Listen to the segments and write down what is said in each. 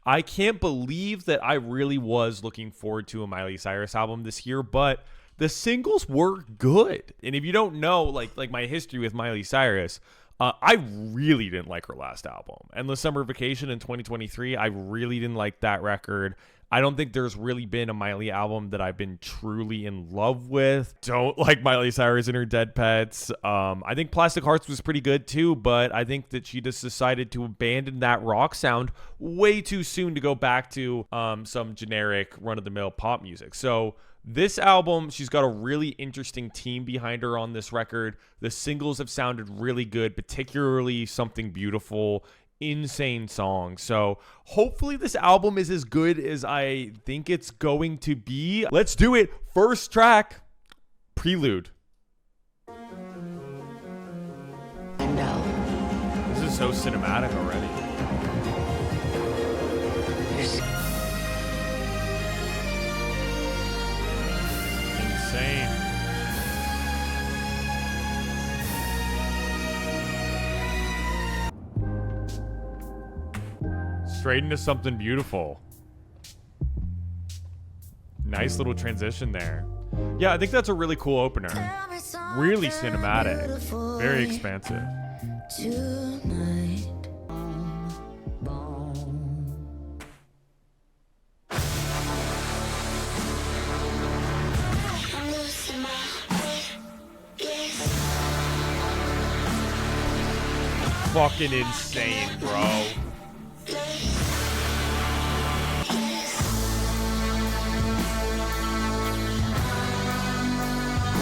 I can't believe that I really was looking forward to a Miley Cyrus album this year, but the singles were good. And if you don't know, like my history with Miley Cyrus, I really didn't like her last album. Endless Summer Vacation in 2023, I really didn't like that record. I don't think there's really been a Miley album that I've been truly in love with. Don't like Miley Cyrus and her Dead Pets. I think Plastic Hearts was pretty good too, but I think that she just decided to abandon that rock sound way too soon to go back to some generic run-of-the-mill pop music. So this album, she's got a really interesting team behind her on this record. The singles have sounded really good, particularly Something Beautiful. Insane song. So hopefully this album is as good as I think it's going to be. Let's do it. First track, Prelude. This is so cinematic already. Insane. Straight into Something Beautiful. Nice little transition there. Yeah, I think that's a really cool opener. Really cinematic. Very expansive. Tonight. Fucking insane, bro.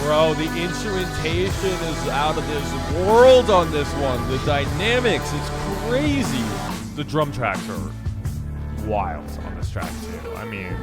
Bro, the instrumentation is out of this world on this one. The dynamics, it's crazy. The drum tracks are wild on this track too. I mean,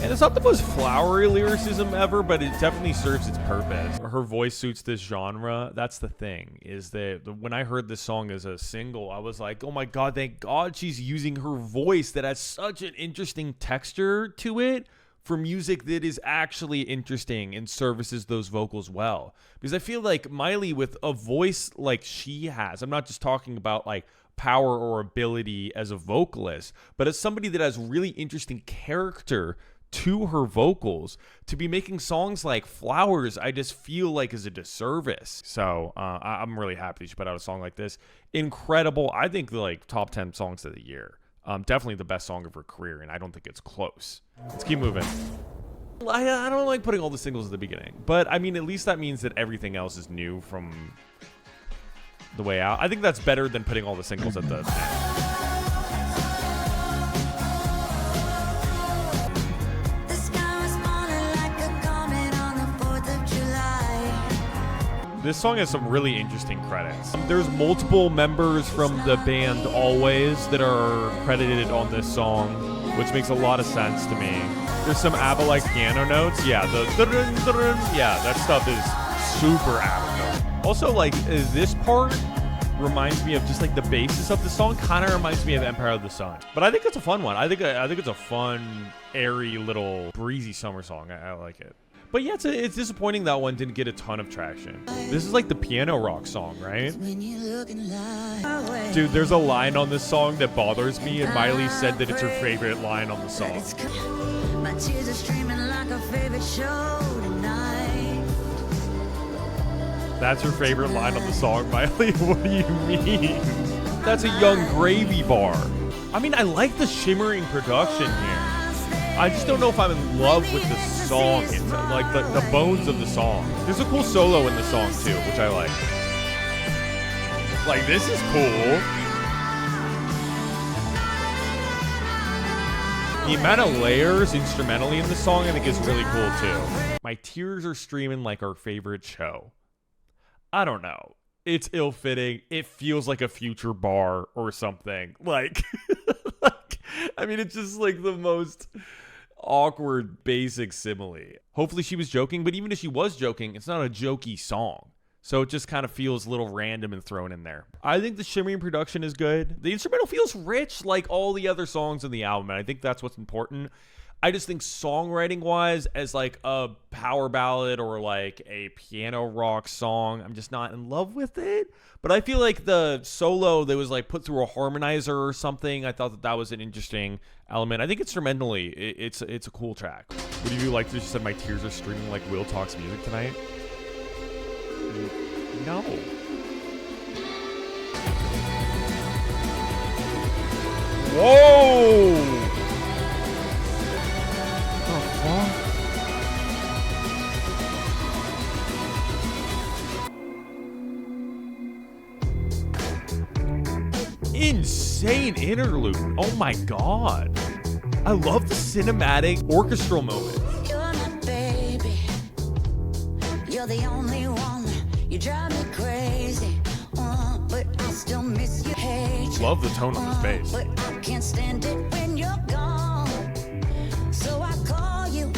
and it's not the most flowery lyricism ever, but it definitely serves its purpose. Her voice suits this genre. That's the thing, is that when I heard this song as a single, I was like, oh my God, thank God she's using her voice that has such an interesting texture to it for music that is actually interesting and services those vocals well. Because I feel like Miley, with a voice like she has, I'm not just talking about like power or ability as a vocalist, but as somebody that has really interesting character to her vocals, to be making songs like Flowers, I just feel like is a disservice. So I'm really happy she put out a song like this. Incredible. I think like top 10 songs of the year. Definitely the best song of her career, and I don't think it's close. Let's keep moving. I don't like putting all the singles at the beginning, but I mean, at least that means that everything else is new from the way out. I think that's better than putting all the singles at the end. This song has some really interesting credits. There's multiple members from the band Always that are credited on this song, which makes a lot of sense to me. There's some ABBA-like piano notes. Yeah, yeah, that stuff is super ABBA. Also, like, this part reminds me of just like the basis of the song. Kind of reminds me of Empire of the Sun. But I think it's a fun one. I think it's a fun, airy little breezy summer song. I like it. But yeah, it's disappointing that one didn't get a ton of traction. This is like the piano rock song, right? Dude, there's a line on this song that bothers me, and Miley said that it's her favorite line on the song. My tears are streaming like a favorite show tonight. That's her favorite line on the song, Miley? What do you mean? That's a Young Gravy bar. I mean, I like the shimmering production here. I just don't know if I'm in love with the song, like the bones of the song. There's a cool solo in the song too, which I like. Like, this is cool. The amount of layers instrumentally in the song I think is really cool too. My tears are streaming like our favorite show. I don't know. It's ill-fitting. It feels like a future bar or something. Like, I mean, it's just like the most awkward, basic simile. Hopefully she was joking, but even if she was joking, it's not a jokey song. So it just kind of feels a little random and thrown in there. I think the shimmering production is good. The instrumental feels rich like all the other songs in the album, and I think that's what's important. I just think songwriting wise, as like a power ballad or like a piano rock song, I'm just not in love with it. But I feel like the solo that was like put through a harmonizer or something, I thought that was an interesting element. I think instrumentally, it's a cool track. What do you like? You said my tears are streaming like Will Talks music tonight. No. Whoa! Insane interlude. Oh my god. I love the cinematic orchestral moment. You're my baby. You're the only one. You drive me crazy. But I still miss you. Hate love the tone on his bass. But I can't stand it when you're gone. So I call you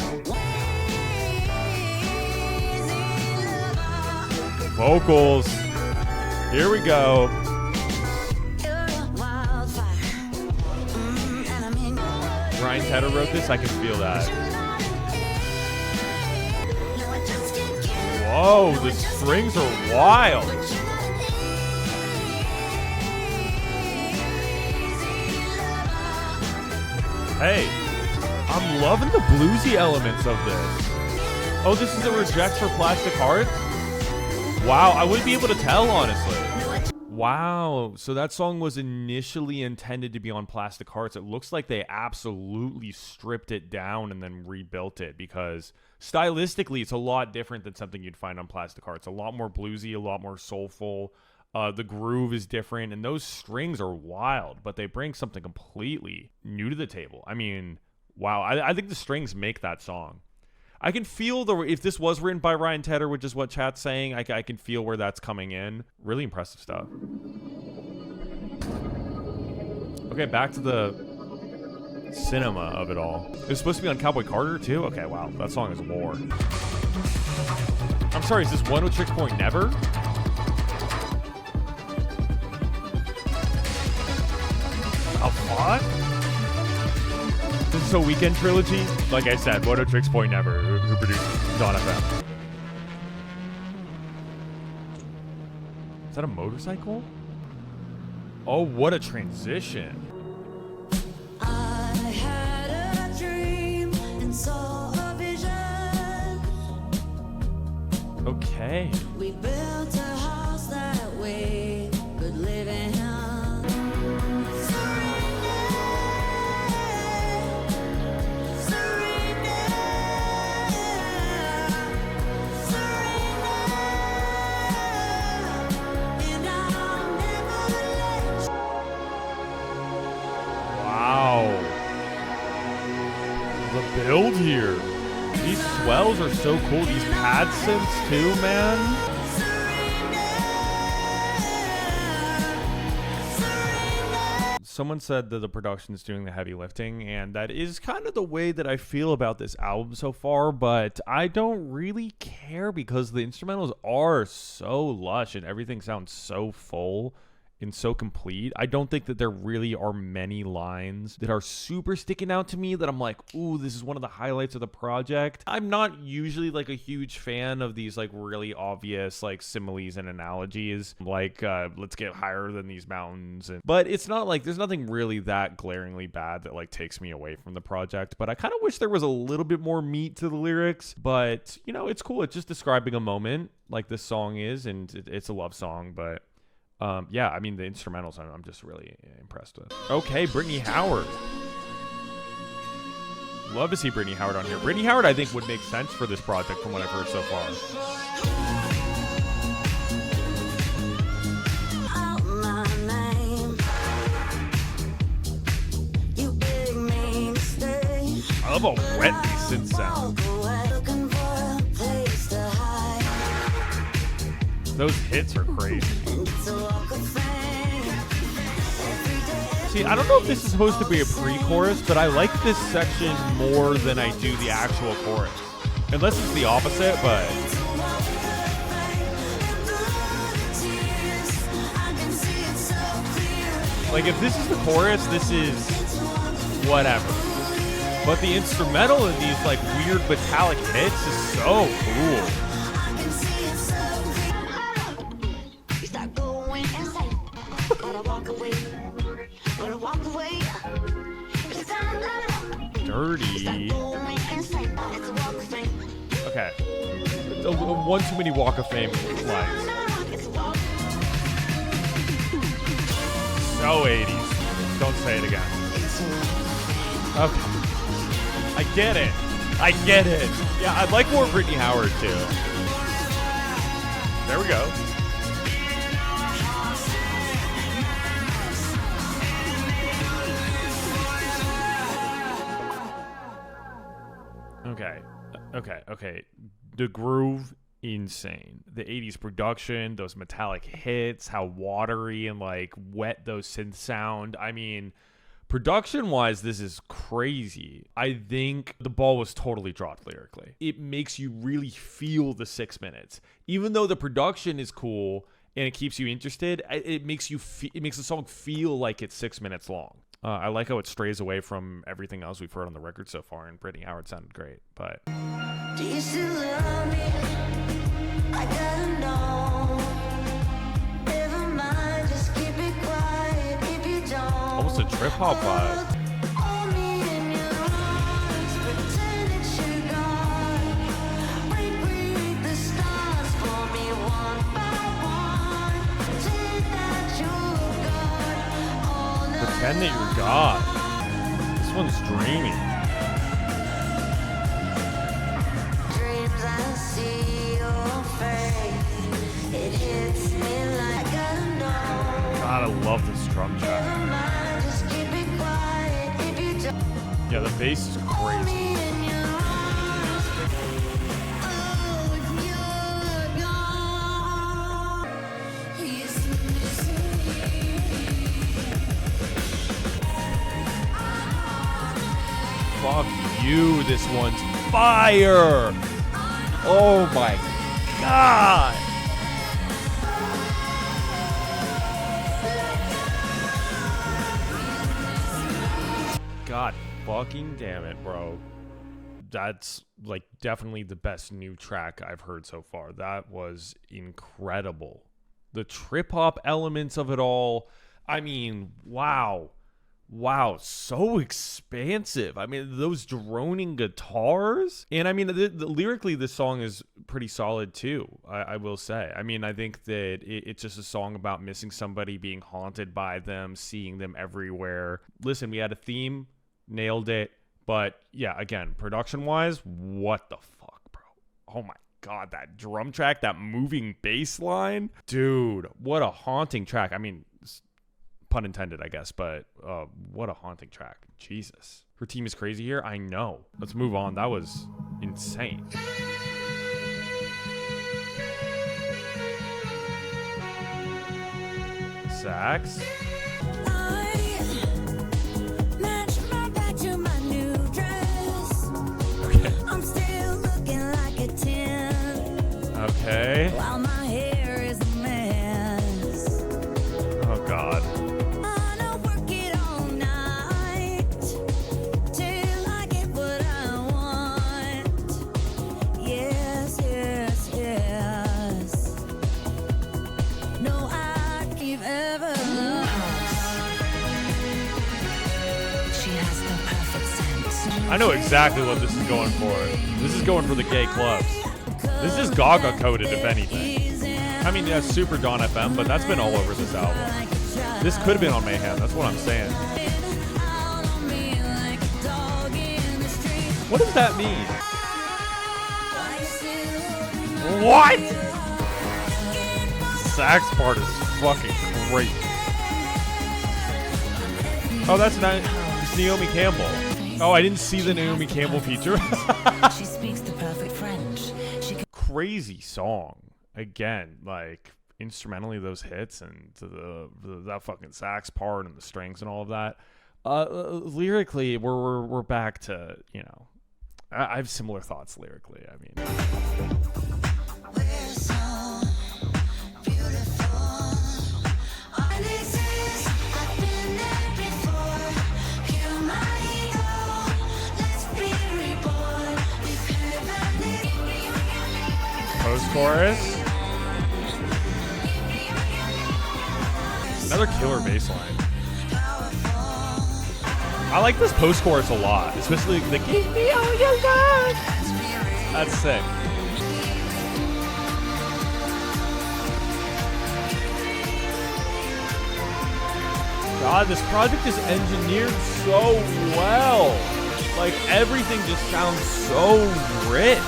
vocals. Here we go. Ryan Tedder wrote this. I can feel that. Whoa, the strings are wild. Hey, I'm loving the bluesy elements of this. Oh, this is a reject for Plastic Hearts? Wow, I wouldn't be able to tell, honestly. Wow, so that song was initially intended to be on Plastic Hearts. It looks like they absolutely stripped it down and then rebuilt it, because stylistically it's a lot different than something you'd find on Plastic Hearts. A lot more bluesy, a lot more soulful. The groove is different, and those strings are wild, but they bring something completely new to the table. I mean, wow, I think the strings make that song. I can feel if this was written by Ryan Tedder, which is what chat's saying, I can feel where that's coming in. Really impressive stuff. Okay, back to the cinema of it all. It was supposed to be on Cowboy Carter too? Okay, wow, that song is war. I'm sorry, is this One with Tricks Point Never? A what? This is a Weekend trilogy? Like I said, Moto Tricks Point Never, who produced Dawn FM. Is that a motorcycle? Oh, what a transition. I had a dream and saw a vision. Okay. We built a house that we could live in. Build here. These swells are so cool. These pad synths too, man. Someone said that the production is doing the heavy lifting, and that is kind of the way that I feel about this album so far, but I don't really care because the instrumentals are so lush and everything sounds so full and so complete. I don't think that there really are many lines that are super sticking out to me that I'm like, ooh, this is one of the highlights of the project. I'm not usually like a huge fan of these like really obvious like similes and analogies, like let's get higher than these mountains. But it's not like there's nothing really that glaringly bad that like takes me away from the project. But I kind of wish there was a little bit more meat to the lyrics. But you know, it's cool. It's just describing a moment like this song is, and it's a love song, but yeah, I mean, the instrumentals I'm just really impressed with. Okay, Brittany Howard. Love to see Brittany Howard on here. Brittany Howard, I think, would make sense for this project from what I've heard so far. I love a wet synth sound. Those hits are crazy. See, I don't know if this is supposed to be a pre-chorus, but I like this section more than I do the actual chorus. Unless it's the opposite, but... like, if this is the chorus, this is... whatever. But the instrumental in these like weird metallic hits is so cool. Dirty. Okay. One too many Walk of Fame lines. So 80s. Don't say it again. Okay. I get it. I get it. Yeah, I like more Brittany Howard too. There we go. Okay. The groove, insane. The 80s production, those metallic hits, how watery and like wet those synths sound. I mean, production-wise, this is crazy. I think the ball was totally dropped lyrically. It makes you really feel the 6 minutes. Even though the production is cool and it keeps you interested, it makes the song feel like it's 6 minutes long. I like how it strays away from everything else we've heard on the record so far, and Brittany Howard sounded great, but... Do you still love me? I gotta know. Never mind, just keep it quiet if you don't. Almost a trip-hop vibe. Hold me in your arms, pretend it's your God. Break the stars for me one by one. Pretend that you're God. All night Pretend that you're God. This one's dreamy. dreams, I see your face. It hits me like I know. God, I love this drum track. Never mind, just keep it quiet if you don't. Yeah, the bass is crazy. Me in your arms. Oh, if you're gone. Yes, Fuck you, this one's fire! Oh my god! God fucking damn it, bro. That's like definitely the best new track I've heard so far. That was incredible. The trip hop elements of it all. I mean, wow. Wow, so expansive. I mean, those droning guitars. And I mean, lyrically, this song is pretty solid too, I will say. I mean, I think that it's just a song about missing somebody, being haunted by them, seeing them everywhere. Listen, we had a theme, nailed it. But yeah, again, production-wise, what the fuck, bro? Oh my god, that drum track, that moving bass line. Dude, what a haunting track. I mean, pun intended, I guess, but what a haunting track. Jesus. Her team is crazy here? I know. Let's move on. That was insane. Sax. Okay. While my hair is a mess. Oh god. I'll work it all night till I get what I want. Yes, yes, yes. No, I give ever lost. She has the perfect sense. I know exactly what this is going for. This is going for the gay clubs. This is Gaga coded, if anything. I mean, yeah, super Dawn FM, but that's been all over this album. This could have been on Mayhem. That's what I'm saying. What does that mean? What? Sax part is fucking great. Oh, that's not. It's Naomi Campbell. Oh, I didn't see the Naomi Campbell feature. She speaks the perfect French. Crazy song. Again, like instrumentally those hits and that fucking sax part and the strings and all of that. Lyrically, we're back to, you know, I have similar thoughts lyrically. I mean, We're so beautiful. All this is, I've been there before. You're my hero. Let's Post-chorus. Another killer bass line. I like this post-chorus a lot, especially the "Give me all your love." That's sick. God, this project is engineered so well. Like, everything just sounds so rich.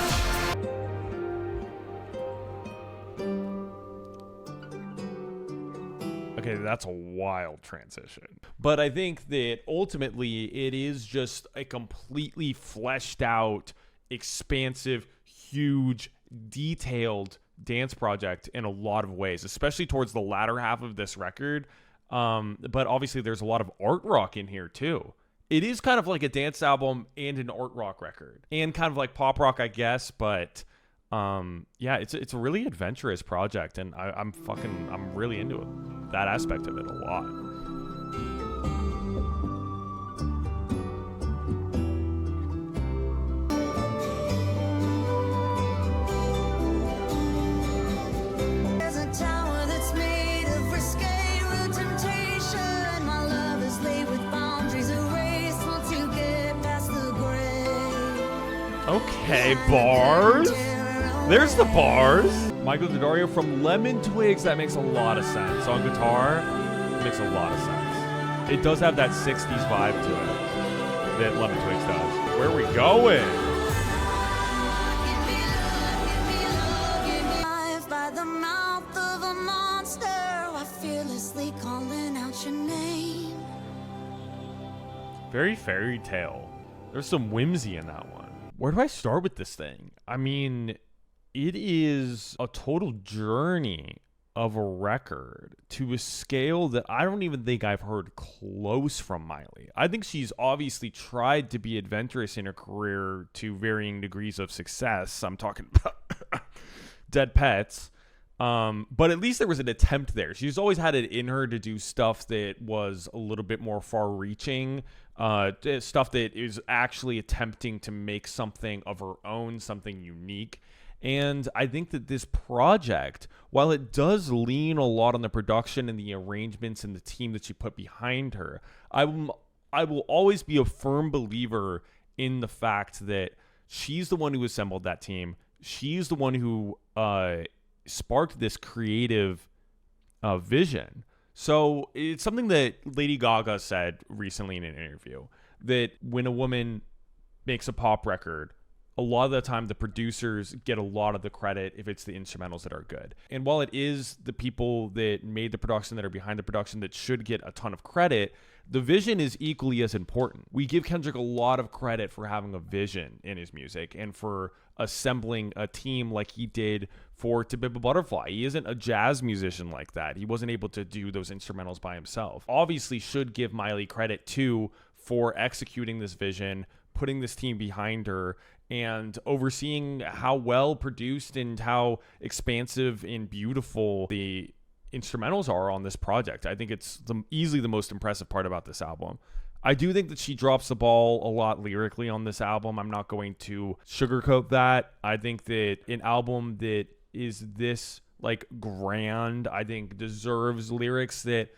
Okay, that's a wild transition. But I think that ultimately it is just a completely fleshed out, expansive, huge, detailed dance project in a lot of ways, especially towards the latter half of this record. But obviously there's a lot of art rock in here too. It is kind of like a dance album and an art rock record, and kind of like pop rock, I guess. But yeah, it's a really adventurous project, and I'm really into it. That aspect of it a lot. There's a tower that's made of risque with temptation. My love is laid with boundaries erased once you get past the grave. Okay, bars. There's the bars. Michael D'Addario from Lemon Twigs. That makes a lot of sense. On guitar, it makes a lot of sense. It does have that 60s vibe to it that Lemon Twigs does. Where are we going? Life by the mouth of a monster, I fearlessly calling out your name. Very fairy tale. There's some whimsy in that one. Where do I start with this thing? I mean, it is a total journey of a record to a scale that I don't even think I've heard close from Miley. I think she's obviously tried to be adventurous in her career to varying degrees of success. I'm talking about Dead Pets. But at least there was an attempt there. She's always had it in her to do stuff that was a little bit more far-reaching, stuff that is actually attempting to make something of her own, something unique. And I think that this project, while it does lean a lot on the production and the arrangements and the team that she put behind her, I will always be a firm believer in the fact that she's the one who assembled that team. She's the one who sparked this creative vision. So it's something that Lady Gaga said recently in an interview, that when a woman makes a pop record, a lot of the time the producers get a lot of the credit if it's the instrumentals that are good. And while it is the people that made the production, that are behind the production, that should get a ton of credit, the vision is equally as important. We give Kendrick a lot of credit for having a vision in his music and for assembling a team like he did for To Pimp a Butterfly. He isn't a jazz musician like that. He wasn't able to do those instrumentals by himself. Obviously should give Miley credit too for executing this vision, putting this team behind her, and overseeing how well produced and how expansive and beautiful the instrumentals are on this project. I think it's easily the most impressive part about this album. I do think that she drops the ball a lot lyrically on this album. I'm not going to sugarcoat that. I think that an album that is this like grand, I think deserves lyrics that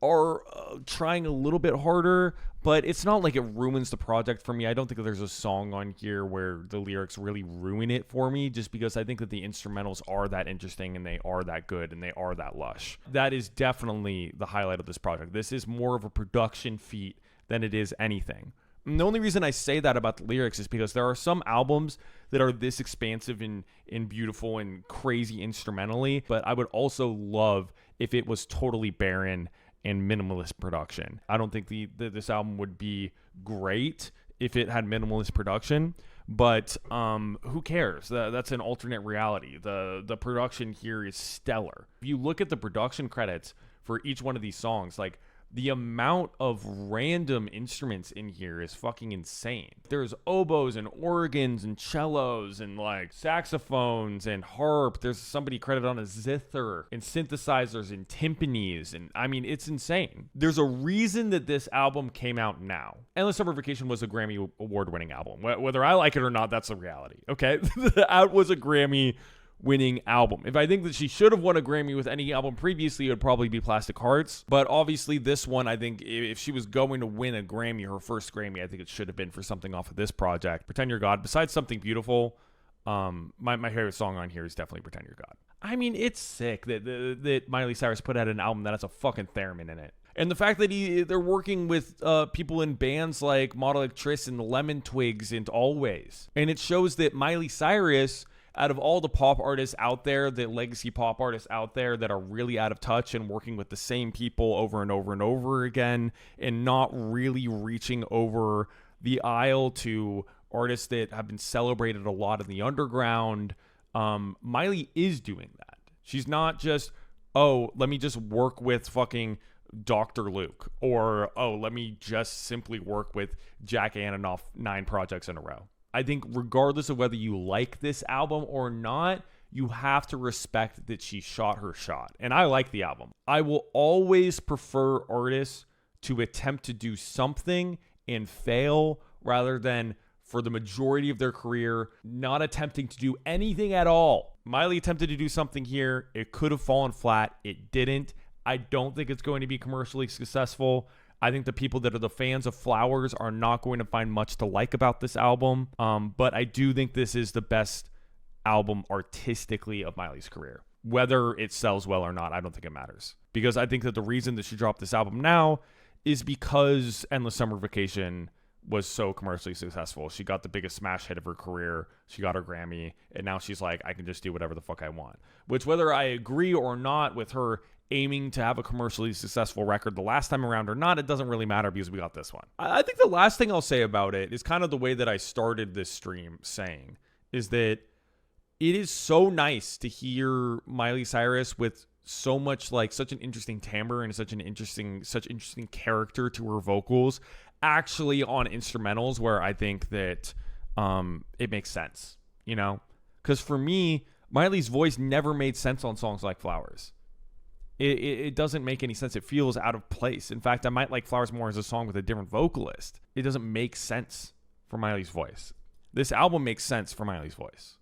are trying a little bit harder, but it's not like it ruins the project for me. I don't think that there's a song on here where the lyrics really ruin it for me, just because I think that the instrumentals are that interesting and they are that good and they are that lush. That is definitely the highlight of this project. This is more of a production feat than it is anything. And the only reason I say that about the lyrics is because there are some albums that are this expansive and beautiful and crazy instrumentally, but I would also love if it was totally barren and minimalist production. I don't think this album would be great if it had minimalist production, but who cares? That's an alternate reality. The production here is stellar. If you look at the production credits for each one of these songs, like, the amount of random instruments in here is fucking insane. There's oboes and organs and cellos and like saxophones and harp. There's somebody credited on a zither and synthesizers and timpanis. And I mean, it's insane. There's a reason that this album came out now. Endless Summer Vacation was a Grammy award winning album. Whether I like it or not, that's the reality. Okay. That was a Grammy winning album. If I think that she should have won a Grammy with any album previously, it would probably be Plastic Hearts. But obviously this one, I think if she was going to win a Grammy, her first Grammy, I think it should have been for something off of this project. Pretend You're God. Besides Something Beautiful, my favorite song on here is definitely Pretend You're God. I mean, it's sick that Miley Cyrus put out an album that has a fucking theremin in it. And the fact that they're working with people in bands like Model Actress and Lemon Twigs and Always. And it shows that Miley Cyrus, out of all the pop artists out there, the legacy pop artists out there that are really out of touch and working with the same people over and over and over again and not really reaching over the aisle to artists that have been celebrated a lot in the underground, Miley is doing that. She's not just, oh, let me just work with fucking Dr. Luke, or, oh, let me just simply work with Jack Antonoff 9 projects in a row. I think regardless of whether you like this album or not, you have to respect that she shot her shot. And I like the album. I will always prefer artists to attempt to do something and fail rather than for the majority of their career not attempting to do anything at all. Miley attempted to do something here. It could have fallen flat. It didn't. I don't think it's going to be commercially successful. I think the people that are the fans of Flowers are not going to find much to like about this album. But I do think this is the best album artistically of Miley's career. Whether it sells well or not, I don't think it matters. Because I think that the reason that she dropped this album now is because Endless Summer Vacation was so commercially successful. She got the biggest smash hit of her career. She got her Grammy. And now she's like, I can just do whatever the fuck I want. Which, whether I agree or not with her aiming to have a commercially successful record the last time around or not, it doesn't really matter because we got this one. I think the last thing I'll say about it is kind of the way that I started this stream saying, is that it is so nice to hear Miley Cyrus with so much, like, such an interesting timbre and such interesting character to her vocals actually on instrumentals, where I think that it makes sense, you know? Because for me, Miley's voice never made sense on songs like Flowers. It doesn't make any sense. It feels out of place. In fact, I might like Flowers more as a song with a different vocalist. It doesn't make sense for Miley's voice. This album makes sense for Miley's voice.